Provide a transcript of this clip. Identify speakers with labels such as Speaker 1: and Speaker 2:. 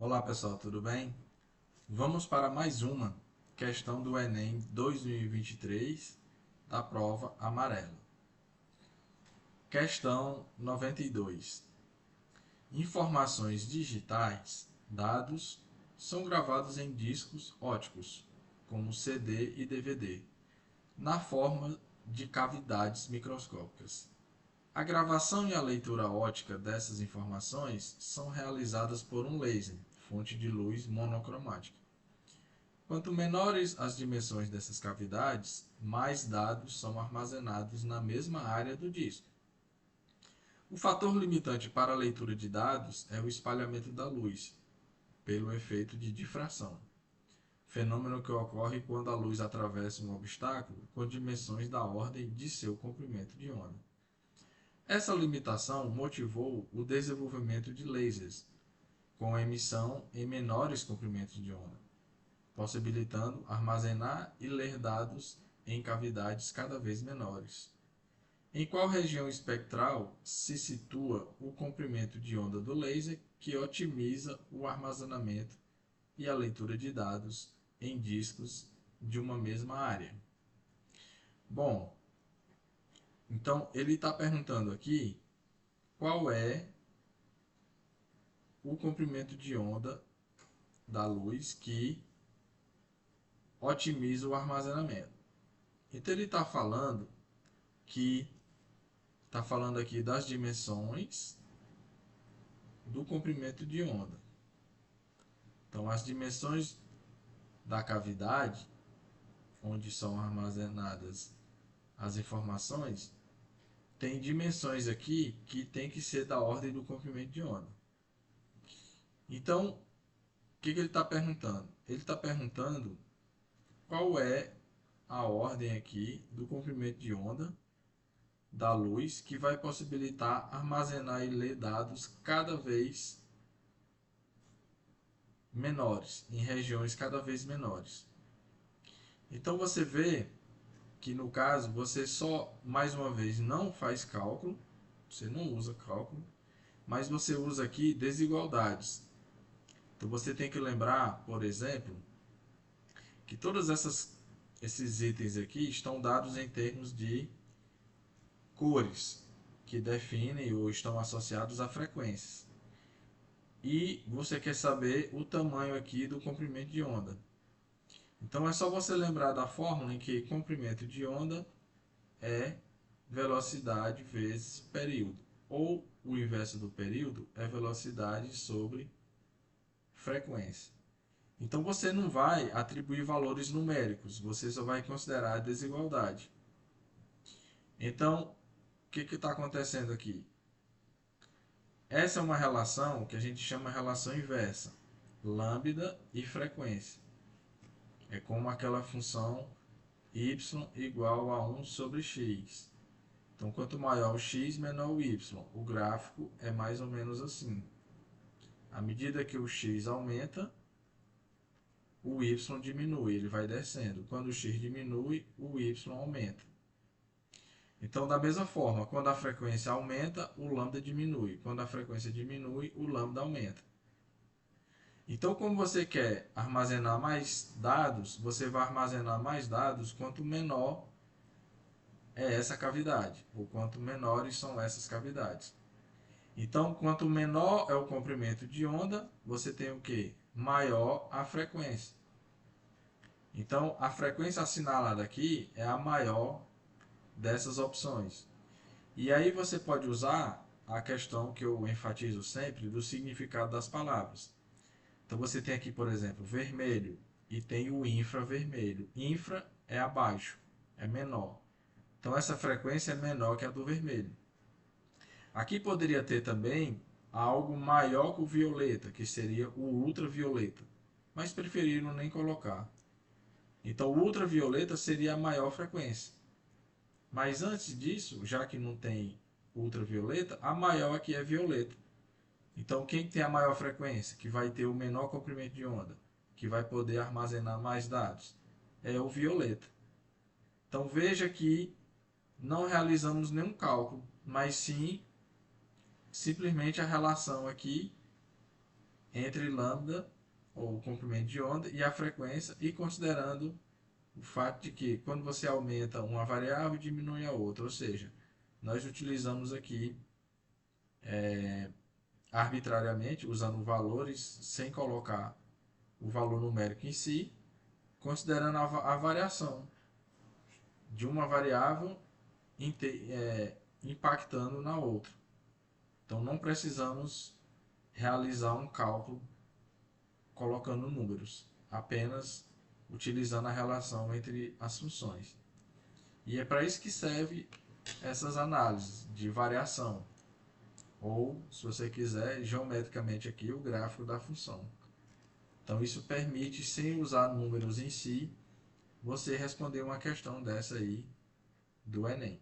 Speaker 1: Olá pessoal, tudo bem? Vamos para mais uma questão do Enem 2023 da prova amarela. Questão 92. Informações digitais, dados, são gravados em discos óticos, como CD e DVD, na forma de cavidades microscópicas. A gravação e a leitura ótica dessas informações são realizadas por um laser, fonte de luz monocromática. Quanto menores as dimensões dessas cavidades, mais dados são armazenados na mesma área do disco. O fator limitante para a leitura de dados é o espalhamento da luz, pelo efeito de difração, fenômeno que ocorre quando a luz atravessa um obstáculo com dimensões da ordem de seu comprimento de onda. Essa limitação motivou o desenvolvimento de lasers, com emissão em menores comprimentos de onda, possibilitando armazenar e ler dados em cavidades cada vez menores. Em qual região espectral se situa o comprimento de onda do laser que otimiza o armazenamento e a leitura de dados em discos de uma mesma área? Bom, então ele está perguntando aqui qual é o comprimento de onda da luz que otimiza o armazenamento. Então ele está falando aqui das dimensões do comprimento de onda. Então as dimensões da cavidade onde são armazenadas as informações tem dimensões aqui que tem que ser da ordem do comprimento de onda. Então, o que ele está perguntando? Ele está perguntando qual é a ordem aqui do comprimento de onda da luz que vai possibilitar armazenar e ler dados cada vez menores, em regiões cada vez menores. Então você vê que no caso você só, mais uma vez, não faz cálculo, você não usa cálculo, mas você usa aqui desigualdades. Então você tem que lembrar, por exemplo, que todos esses itens aqui estão dados em termos de cores, que definem ou estão associados a frequências. E você quer saber o tamanho aqui do comprimento de onda. Então é só você lembrar da fórmula em que comprimento de onda é velocidade vezes período. Ou o inverso do período é velocidade sobre frequência. Então você não vai atribuir valores numéricos, você só vai considerar a desigualdade. Então, o que está acontecendo aqui? Essa é uma relação que a gente chama de relação inversa, lambda e frequência. É como aquela função y igual a 1 sobre x. Então, quanto maior o x, menor o y. O gráfico é mais ou menos assim. À medida que o x aumenta, o y diminui, ele vai descendo. Quando o x diminui, o y aumenta. Então, da mesma forma, quando a frequência aumenta, o lambda diminui. Quando a frequência diminui, o lambda aumenta. Então, como você quer armazenar mais dados, você vai armazenar mais dados quanto menor é essa cavidade, ou quanto menores são essas cavidades. Então, quanto menor é o comprimento de onda, você tem o que? Maior a frequência. Então, a frequência assinalada aqui é a maior dessas opções. E aí você pode usar a questão que eu enfatizo sempre do significado das palavras. Então você tem aqui, por exemplo, vermelho e tem o infravermelho. Infra é abaixo, é menor. Então essa frequência é menor que a do vermelho. Aqui poderia ter também algo maior que o violeta, que seria o ultravioleta, mas preferiram nem colocar. Então o ultravioleta seria a maior frequência. Mas antes disso, já que não tem ultravioleta, a maior aqui é violeta. Então quem tem a maior frequência, que vai ter o menor comprimento de onda, que vai poder armazenar mais dados, é o violeta. Então veja que não realizamos nenhum cálculo, mas sim simplesmente a relação aqui entre lambda, ou o comprimento de onda, e a frequência, e considerando o fato de que quando você aumenta uma variável, diminui a outra. Ou seja, nós utilizamos aqui arbitrariamente, usando valores sem colocar o valor numérico em si, considerando a variação de uma variável impactando na outra. Então não precisamos realizar um cálculo colocando números, apenas utilizando a relação entre as funções. E é para isso que serve essas análises de variação, ou, se você quiser, geometricamente aqui, o gráfico da função. Então isso permite, sem usar números em si, você responder uma questão dessa aí do Enem.